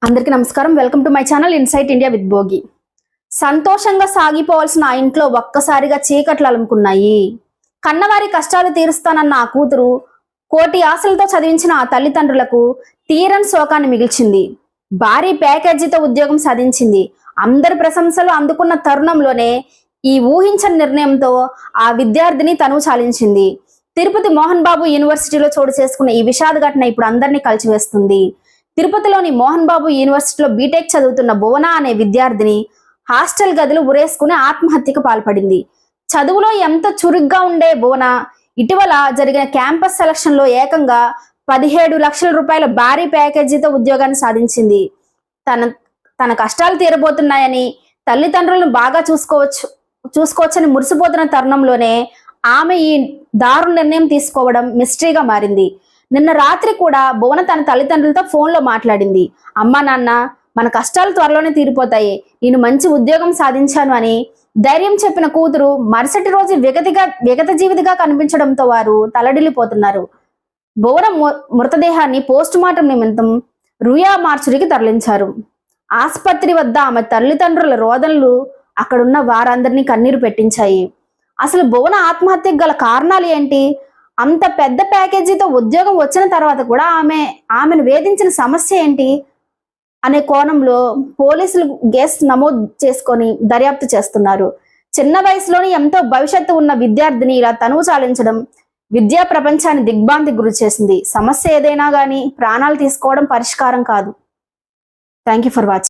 అందరికీ నమస్కారం. Welcome to my channel insight India with Bhogi. సంతోషంగా సాగిపోవాల్సిన ఆ ఇంట్లో ఒక్కసారిగా చీకట్లు అలుముకున్నాయి. కన్నవారి కష్టాలు తీరుస్తానన్న ఆ కూతురు కోటి ఆశలతో చదివించిన ఆ తల్లిదండ్రులకు తీరని శోకాన్ని మిగిల్చింది. భారీ ప్యాకేజీతో ఉద్యోగం సాధించింది. అందరి ప్రశంసలు అందుకున్న తరుణంలోనే ఈ ఊహించని నిర్ణయంతో ఆ విద్యార్థిని తనువు చాలించింది. తిరుపతి మోహన్ బాబు యూనివర్సిటీలో చోటు చేసుకున్న ఈ విషాద ఘటన ఇప్పుడు అందరినీ కలిచివేస్తుంది. తిరుపతిలోని మోహన్ బాబు యూనివర్సిటీలో బీటెక్ చదువుతున్న భువన అనే విద్యార్థిని హాస్టల్ గదులు ఉరేసుకుని ఆత్మహత్యకు పాల్పడింది. చదువులో ఎంత చురుగ్గా ఉండే భువన ఇటీవల జరిగిన క్యాంపస్ సెలక్షన్ లో ఏకంగా 17 లక్షల రూపాయల భారీ ప్యాకేజీతో ఉద్యోగాన్ని సాధించింది. తన కష్టాలు తీరబోతున్నాయని, తల్లిదండ్రులను బాగా చూసుకోవచ్చని మురిసిపోతున్న తరుణంలోనే ఆమె ఈ దారుణ నిర్ణయం తీసుకోవడం మిస్టరీగా మారింది. నిన్న రాత్రి కూడా భువన తన తల్లిదండ్రులతో ఫోన్లో మాట్లాడింది. అమ్మా నాన్న, మన కష్టాలు త్వరలోనే తీరిపోతాయి, నేను మంచి ఉద్యోగం సాధించాను అని ధైర్యం చెప్పిన కూతురు మరుసటి రోజు విగత జీవితగా కనిపించడంతో వారు తలడిల్లిపోతున్నారు. భువన మృతదేహాన్ని పోస్ట్ మార్టం నిమిత్తం రుయా మార్చురికి తరలించారు. ఆసుపత్రి వద్ద ఆమె తల్లిదండ్రుల రోదనలు అక్కడున్న వారందరినీ కన్నీరు పెట్టించాయి. అసలు భువన ఆత్మహత్యకు గల కారణాలు ఏంటి? అంత పెద్ద ప్యాకేజీతో ఉద్యోగం వచ్చిన తర్వాత కూడా ఆమెను వేధించిన సమస్య ఏంటి అనే కోణంలో పోలీసులు కేసు నమోదు చేసుకొని దర్యాప్తు చేస్తున్నారు. చిన్న వయసులోని ఎంతో భవిష్యత్తు ఉన్న విద్యార్థిని ఇలా తనువు చాలించడం విద్యా ప్రపంచాన్ని దిగ్భ్రాంతికి గురి చేసింది. సమస్య ఏదైనా కానీ ప్రాణాలు తీసుకోవడం పరిష్కారం కాదు. Thank you for watching.